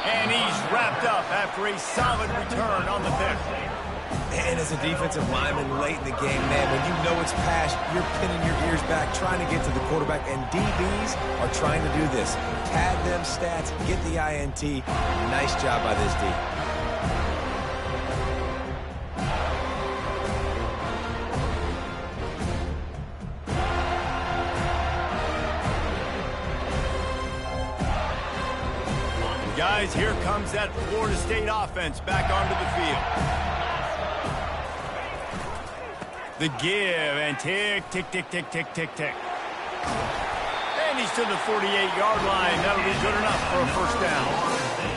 And he's wrapped up after a solid return on the pick. And as a defensive lineman late in the game, man, when you know it's pass, you're pinning your ears back, trying to get to the quarterback, and DBs are trying to do this. Pad them stats, get the INT. Nice job by this D. Guys, here comes that Florida State offense back onto the field. The give, and tick, tick, tick, tick, tick, tick, tick. And he's to the 48-yard line. That'll be good enough for a 1st down.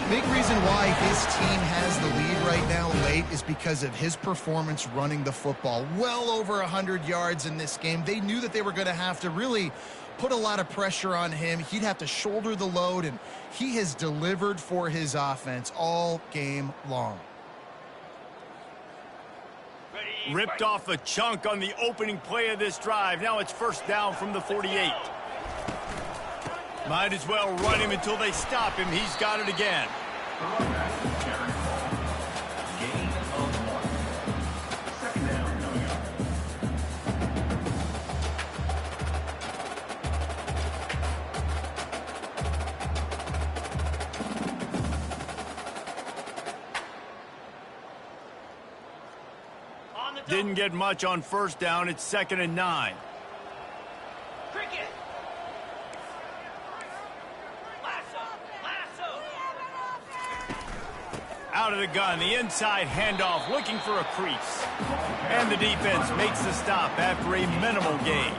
Big reason why his team has the lead right now late is because of his performance running the football. Well over 100 yards in this game. They knew that they were going to have to really put a lot of pressure on him. He'd have to shoulder the load, and he has delivered for his offense all game long. Ripped off a chunk on the opening play of this drive. Now it's 1st down from the 48. Might as well run him until they stop him. He's got it again. Didn't get much on 1st down. It's 2nd and 9. Cricket. Lasso. Out of the gun, the inside handoff, looking for a crease. And the defense makes the stop after a minimal gain.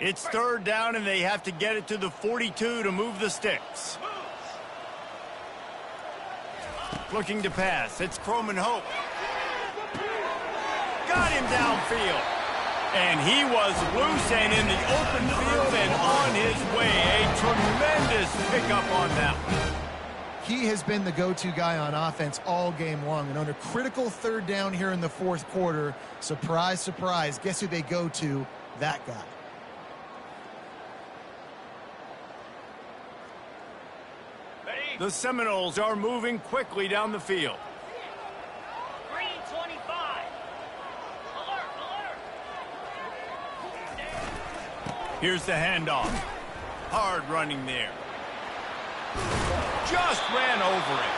It's 3rd down, and they have to get it to the 42 to move the sticks. Looking to pass. It's Croman Hope. Got him downfield. And he was loose and in the open field and on his way. A tremendous pickup on that one. He has been the go-to guy on offense all game long. And on a critical 3rd down here in the 4th quarter, surprise, surprise, guess who they go to? That guy. The Seminoles are moving quickly down the field. Green 25. Alert. Here's the handoff. Hard running there. Just ran over it.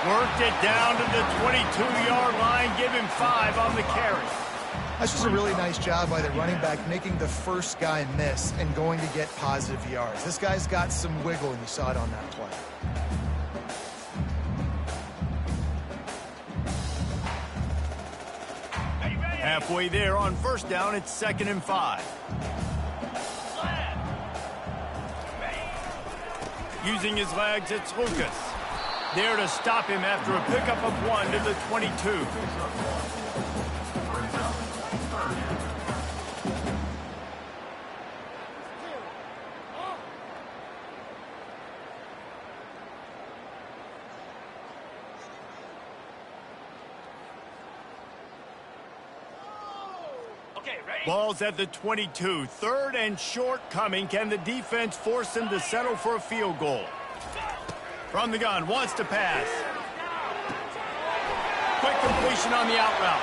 Worked it down to the 22-yard line. Give him 5 on the carry. That's just a really nice job by the running back, making the first guy miss and going to get positive yards. This guy's got some wiggle, and you saw it on that play. Halfway there on first down, it's 2nd and 5. Using his legs, it's Lucas. There to stop him after a pickup of 1 to the 22. Ball's at the 22. 3rd and short coming. Can the defense force them to settle for a field goal? From the gun, wants to pass. Quick completion on the out route.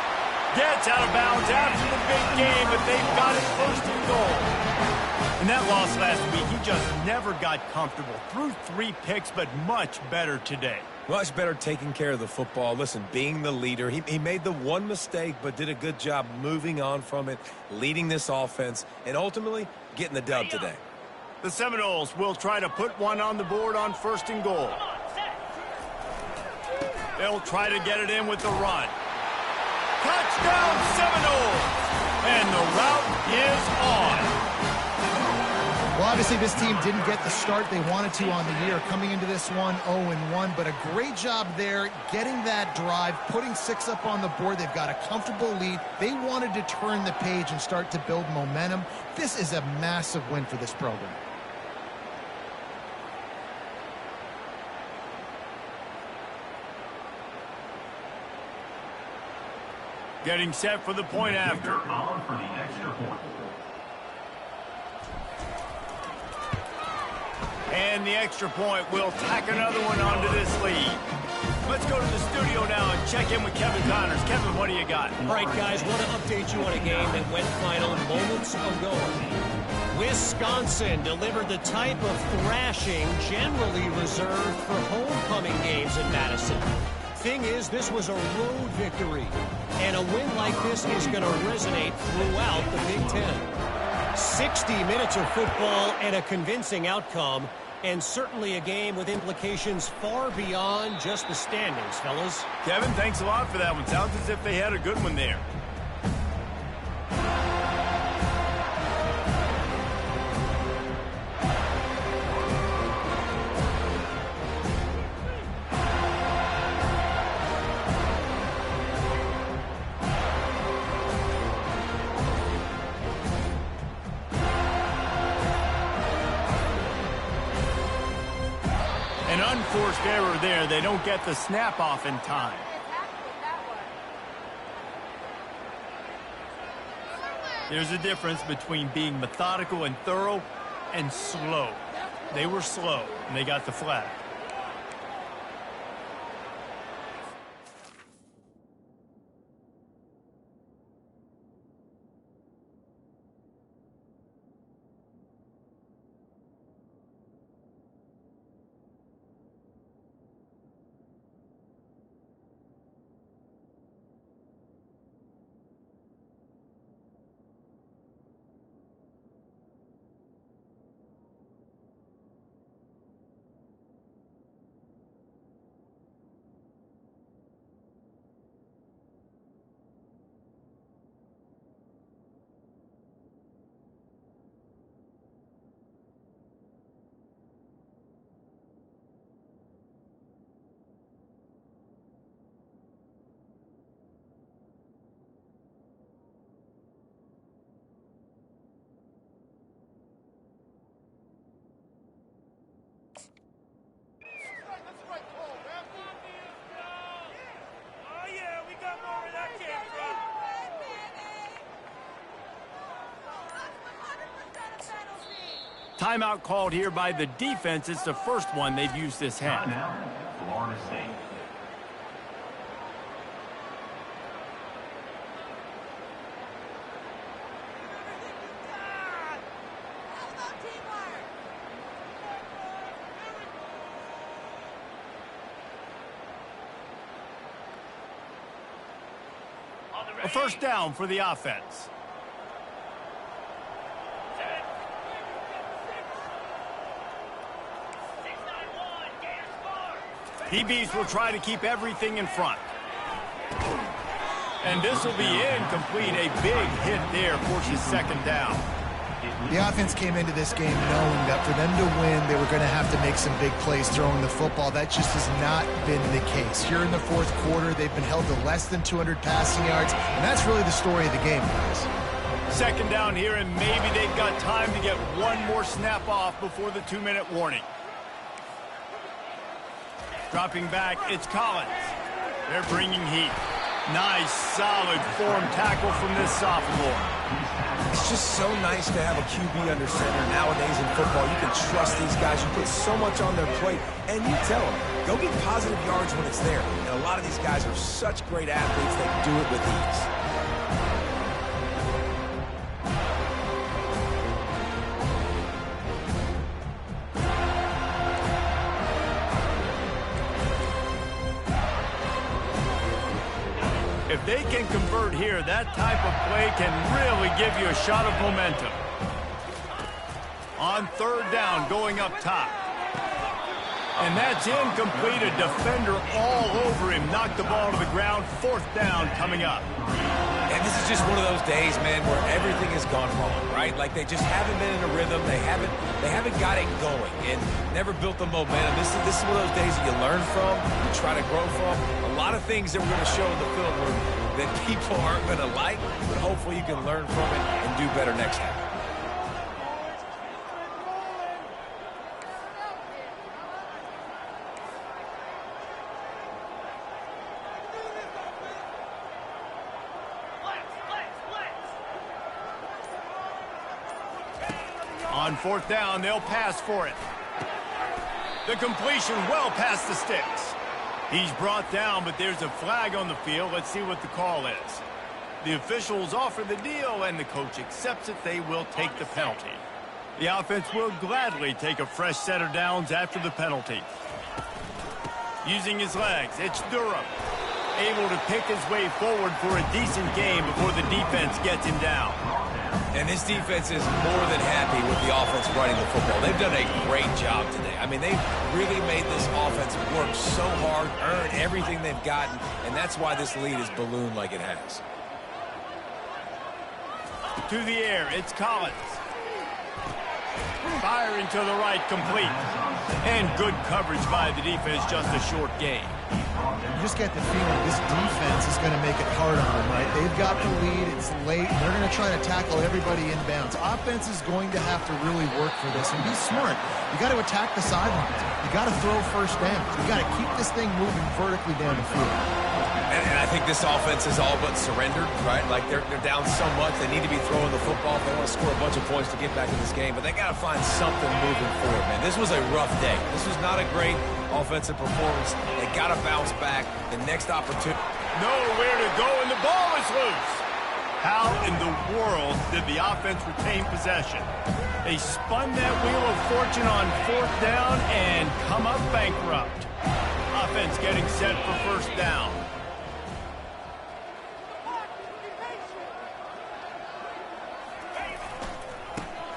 Gets out of bounds after the big game, but they've got it 1st and goal. In that loss last week, he just never got comfortable. Threw 3 picks, but much better today. Much better taking care of the football. Listen, being the leader, he made the one mistake, but did a good job moving on from it, leading this offense, and ultimately getting the dub today. The Seminoles will try to put one on the board on 1st and goal. They'll try to get it in with the run. Touchdown, Seminoles! And the route is on. Well, obviously, this team didn't get the start they wanted to on the year, coming into this one 0-1, but a great job there getting that drive, putting 6 up on the board. They've got a comfortable lead. They wanted to turn the page and start to build momentum. This is a massive win for this program. Getting set for the point after. On for the extra point. And the extra point will tack another one onto this lead. Let's go to the studio now and check in with Kevin Connors. Kevin, what do you got? All right, guys, want to update you on a game that went final moments ago. Wisconsin delivered the type of thrashing generally reserved for homecoming games in Madison. Thing is, this was a road victory, and a win like this is going to resonate throughout the Big Ten. 60 minutes of football and a convincing outcome, and certainly a game with implications far beyond just the standings, fellas. Kevin, thanks a lot for that one. Sounds as if they had a good one there. An unforced error there. They don't get the snap off in time. There's a difference between being methodical and thorough and slow. They were slow, and they got the flag. Timeout called here by the defense. It's the first one they've used this half. Now, Florida State. A first down for the offense. DBs will try to keep everything in front. And this will be incomplete. A big hit there forces second down. The offense came into this game knowing that for them to win, they were going to have to make some big plays throwing the football. That just has not been the case. Here in the fourth quarter, they've been held to less than 200 passing yards, and that's really the story of the game, guys. Second down here, and maybe they've got time to get one more snap off before the 2-minute warning. Dropping back, it's Collins. They're bringing heat. Nice, solid form tackle from this sophomore. It's just so nice to have a QB under center nowadays in football. You can trust these guys. You put so much on their plate, and you tell them, go get positive yards when it's there. And a lot of these guys are such great athletes, they do it with ease. If they can convert here, that type of play can really give you a shot of momentum. On third down, going up top. And that's incomplete. A defender all over him. Knocked the ball to the ground. Fourth down coming up. And this is just one of those days, man, where everything has gone wrong, right? Like they just haven't been in a rhythm. They haven't got it going and never built the momentum. This is one of those days that you learn from, you try to grow from. A lot of things that we're going to show in the film that people aren't going to like, but hopefully you can learn from it and do better next time. On fourth down, they'll pass for it. The completion well past the sticks. He's brought down, but there's a flag on the field. Let's see what the call is. The officials offer the deal, and the coach accepts it. They will take the penalty. The offense will gladly take a fresh set of downs after the penalty. Using his legs, it's Durham. Able to pick his way forward for a decent game before the defense gets him down. And this defense is more than happy with the offense running the football. They've done a great job today. I mean, they've really made this offense work so hard, earn everything they've gotten, and that's why this lead is ballooned like it has. To the air, it's Collins. Firing to the right, complete. And good coverage by the defense, just a short gain. You just get the feeling this defense is going to make it hard on them, right? They've got the lead, it's late, and they're going to try to tackle everybody inbounds. Offense is going to have to really work for this and be smart. You got to attack the sidelines. You got to throw first downs. You got to keep this thing moving vertically down the field. And I think this offense is all but surrendered, right? Like they're down so much, they need to be throwing the football if they want to score a bunch of points to get back in this game. But they got to find something moving forward, man. This was a rough day. This was not a great offensive performance. They got to bounce back. The next opportunity. Nowhere to go, and the ball is loose. How in the world did the offense retain possession? They spun that wheel of fortune on fourth down and come up bankrupt. Offense getting set for first down.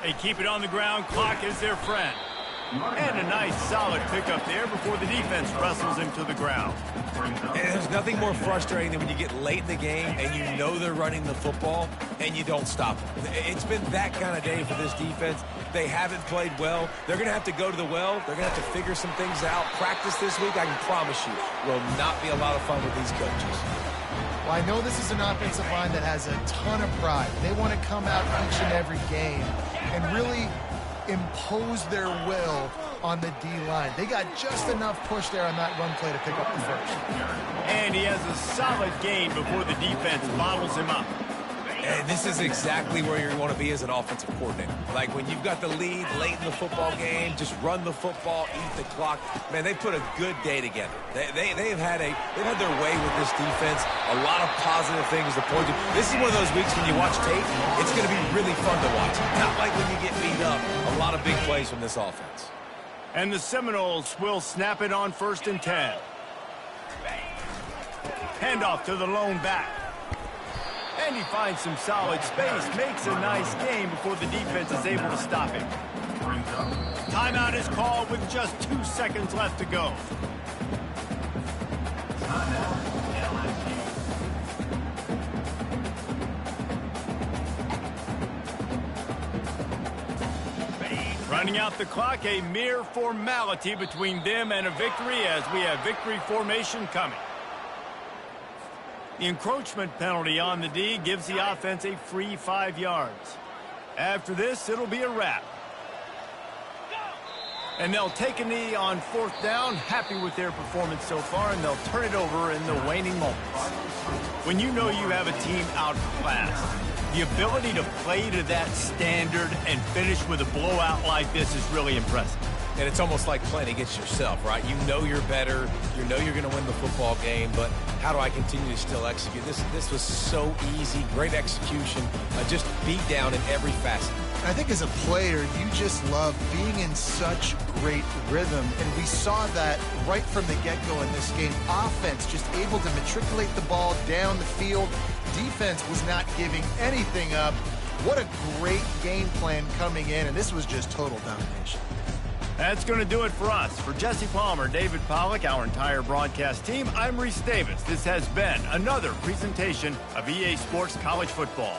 They keep it on the ground. Clock is their friend. And a nice solid pickup there before the defense wrestles him to the ground. And there's nothing more frustrating than when you get late in the game and you know they're running the football and you don't stop them. It's been that kind of day for this defense. They haven't played well. They're going to have to go to the well. They're going to have to figure some things out. Practice this week, I can promise you, will not be a lot of fun with these coaches. Well, I know this is an offensive line that has a ton of pride. They want to come out each and every game and really impose their will on the D-line. They got just enough push there on that run play to pick up the first. And he has a solid gain before the defense bottles him up. And this is exactly where you want to be as an offensive coordinator. Like when you've got the lead late in the football game, just run the football, eat the clock. Man, they put a good day together. They've had their way with this defense. A lot of positive things to point to. This is one of those weeks when you watch tape, it's going to be really fun to watch. Not like when you get beat up. A lot of big plays from this offense. And the Seminoles will snap it on 1st and 10. Handoff to the lone back. And he finds some solid space, makes a nice game before the defense is able to stop him. Timeout is called with just 2 seconds left to go. Running out the clock, a mere formality between them and a victory as we have victory formation coming. The encroachment penalty on the D gives the offense a free 5 yards. After this, it'll be a wrap. And they'll take a knee on 4th down, happy with their performance so far, and they'll turn it over in the waning moments. When you know you have a team outclassed, the ability to play to that standard and finish with a blowout like this is really impressive. And it's almost like playing against yourself, right? You know you're better. You know you're going to win the football game, but how do I continue to still execute? This was so easy, great execution, just beat down in every facet. I think as a player, you just love being in such great rhythm, and we saw that right from the get-go in this game. Offense just able to matriculate the ball down the field. Defense was not giving anything up. What a great game plan coming in, and this was just total domination. That's going to do it for us. For Jesse Palmer, David Pollack, our entire broadcast team, I'm Reese Davis. This has been another presentation of EA Sports College Football.